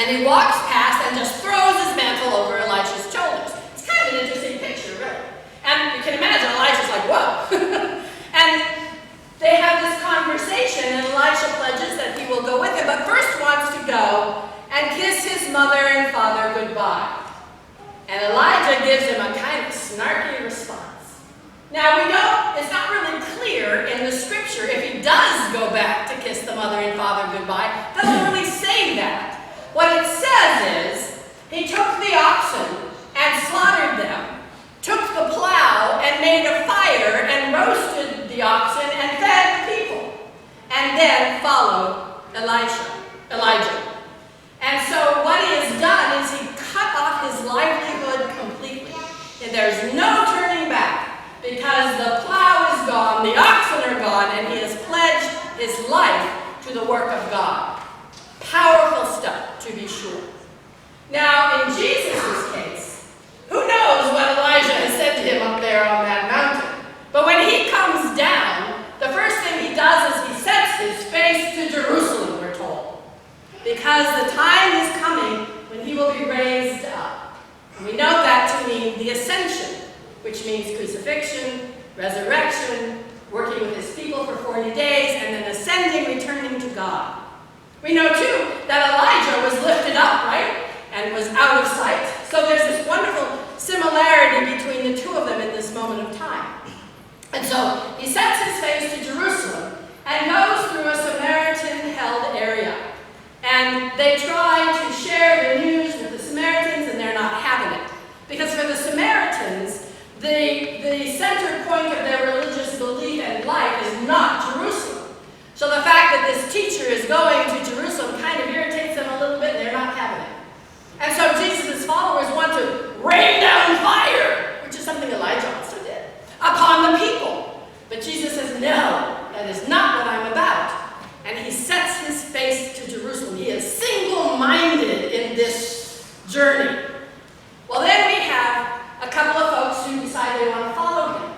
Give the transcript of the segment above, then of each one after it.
And he walks past and just throws his mantle over Elisha's shoulders. It's kind of an interesting picture, really. And you can imagine Elisha's like, whoa. And they have this conversation, and Elisha pledges that he will go with him, but first wants to go and kiss his mother and father goodbye. And Elijah gives him a kind of snarky response. Now it's not really clear in the scripture if he does go back to kiss the mother and father goodbye. It doesn't really say that. What it says is, he took the oxen and slaughtered them, took the plow and made a fire and roasted the oxen and fed the people, and then followed Elijah. And so what he has done is he cut off his livelihood completely. And there's no turning back because the plow is gone, the oxen are gone, and he has pledged his life to the work of God. Powerful stuff, to be sure. Now, in Jesus' case, who knows what Elijah has said to him up there on that mountain? But when he comes down, the first thing he does is he sets his face to Jerusalem, we're told. Because the time is coming when he will be raised up. And we know that to mean the ascension, which means crucifixion, resurrection, working with his people for 40 days, and then ascending, returning to God. We know, too, that Elijah was lifted up, right? And was out of sight. So there's this wonderful similarity between the two of them in this moment of time. And so he sets his face to Jerusalem and goes through a Samaritan-held area. And they try to share the news with the Samaritans, and they're not having it. Because for the Samaritans, the center point of their religious belief and life is not Jerusalem. So the fact that this teacher is going to Jerusalem kind of irritates them a little bit, and they're not having it. And so Jesus' followers want to rain down fire, which is something Elijah also did, upon the people. But Jesus says, no, that is not what I'm about. And he sets his face to Jerusalem. He is single-minded in this journey. Well, then we have a couple of folks who decide they want to follow him.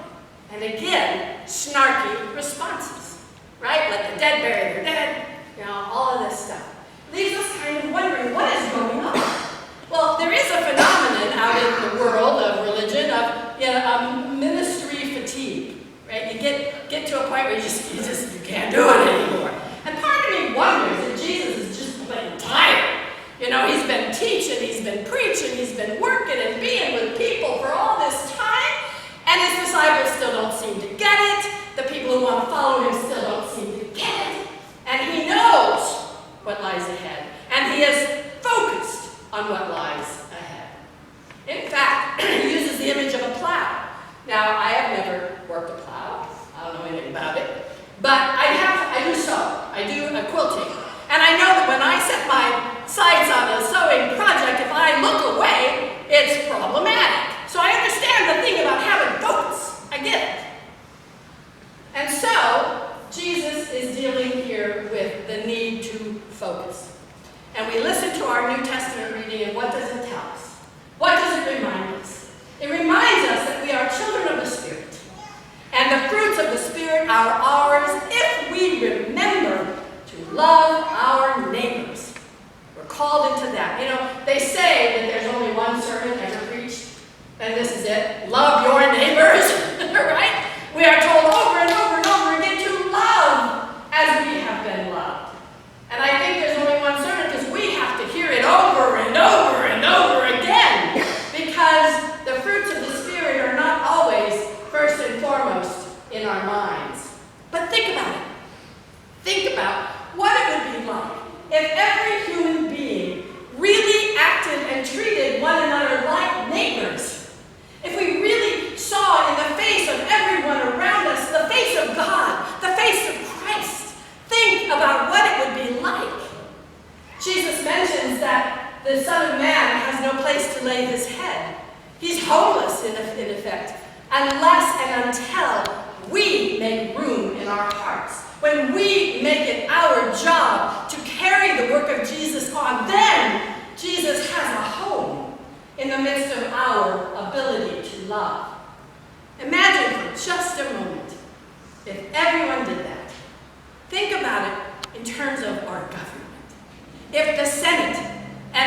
And again, snarky responses, right? Let the dead bury their dead, all of this stuff. Leaves us kind of wondering, what is going on? Well, there is a phenomenon out in the world of religion of ministry fatigue, right? You get to a point where you can't do it anymore. And part of me wonders if Jesus is just plain tired. He's been teaching, he's been preaching, he's been working and being with people for all this time, and his disciples still don't seem to get it. The people who want to follow him still don't seem to get it. And he knows what lies ahead, and he is focused on what lies ahead. In fact, he uses the image of a plow. Now, I have never worked a plow. I don't know anything about it. But I do sew. I do quilting. And I know that when I set my sights on a sewing project, if I look away, it's problematic. So I understand the thing about having focus. I get it. And so, Jesus is dealing here with the need to focus. And we listen to our New Testament reading, and what does it tell us? What does it remind us? It reminds us that we are children of the Spirit. And the fruits of the Spirit are ours if we remember to love our neighbors. We're called into that. They say that there's only one sermon ever preached, and this is it. Love your neighbors, right? We are told over and over and over again to love as we have been loved. And I think there's only one sermon because we have to hear it over and over and over again, because the fruits of the Spirit are not always first and foremost in our minds. But think about it. Think about what it would be like if every human being really acted and treated one another like neighbors. If we really saw in the face of everyone around us the face of God, the face of Christ. Think about what it would be like. Jesus mentions that the Son of Man has no place to lay his head. He's homeless, in effect, unless and until we make room in our hearts. When we make it our job to carry the work of Jesus on, then Jesus has a home in the midst of our ability to love. Imagine for just a moment if everyone did that. Think about it in terms of our government. If the Senate and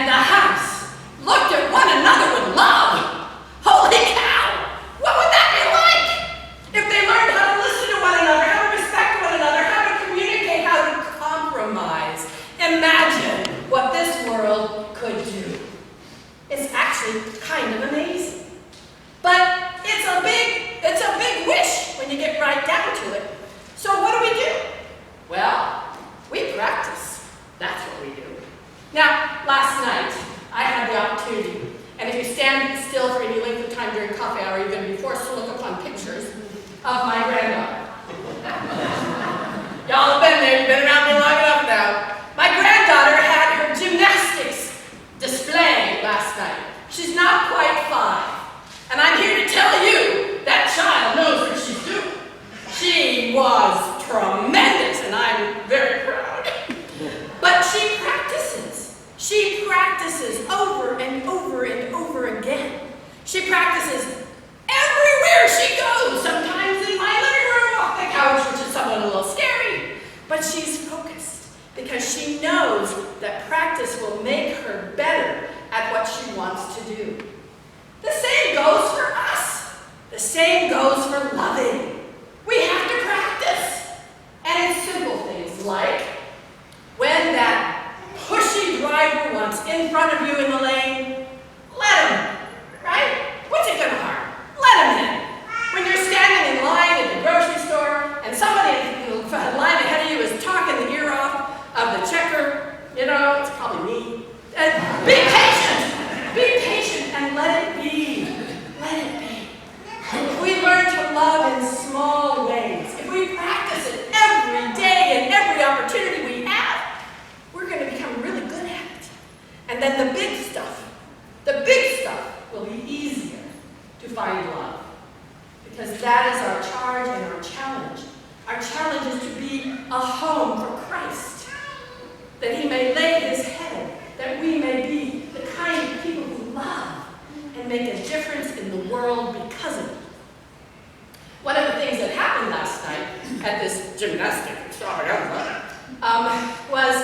She practices everywhere she goes, sometimes in my living room off the couch, which is somewhat a little scary. But she's focused because she knows that practice will make her better at what she wants to do. The same goes for us. The same goes for loving. We have to practice. And it's simple things like when that pushy driver wants in front of you in the lane, let him, right? What's it gonna harm? Let him in. When you're standing in line at the grocery store and somebody in the line ahead of you is talking the ear off of the checker, you know, it's probably me. Be patient. Be patient and let it be. Let it be. If we learn to love in small ways, if we practice it every day and every opportunity we have, we're going to become really good at it. And then the big stuff will be easier to find love. Because that is our charge and our challenge. Our challenge is to be a home for Christ, that he may lay his head, that we may be the kind of people who love and make a difference in the world because of it. One of the things that happened last night at this gymnastic was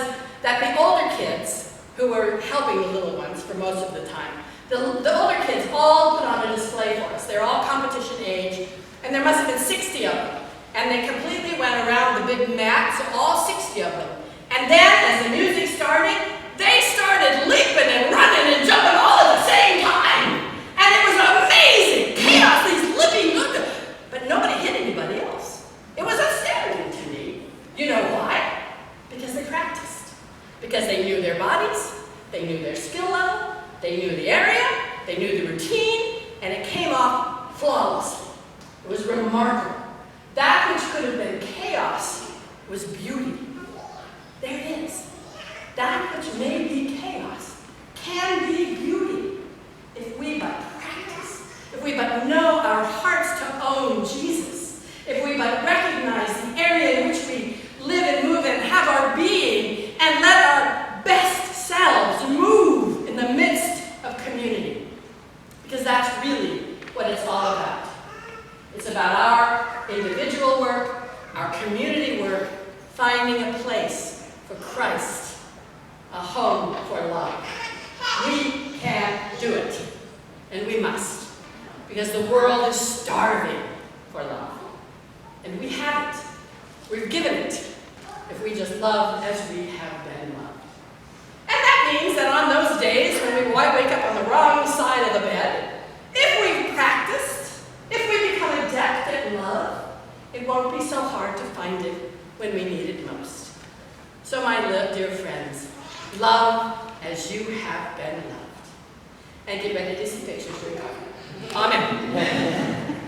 that the older kids, who were helping the little ones for most of the time, the older kids all put on a display for us. They're all competition age, and there must have been 60 of them. And they completely went around the big mat, so all 60 of them. And then, as the music started, they started leaping and running and jumping all at the same time. And it was amazing chaos, these lipping, but nobody hit anybody else. It was astounding to me. You know why? Because they practiced. Because they knew their bodies, they knew their skill level, they knew the area, they knew the routine, and it came off flawlessly. It was remarkable. That which could have been chaos was beauty. There it is. That which may be chaos can be beauty if we but practice, if we but know our hearts to own Jesus, if we but recognize the area in which we live and move and have our being, and let our best selves move in the midst of community. Because that's really what it's all about. It's about our individual work, our community work, finding a place for Christ, a home for love. We can do it, and we must, because the world is starving for love. And we have it. We're given it, if we just love as we have been loved. And that means that on those days when we wake up on the wrong side of the bed, if we've practiced, if we become adept at love, it won't be so hard to find it when we need it most. So my dear friends, love as you have been loved. And get ready to see pictures. Amen.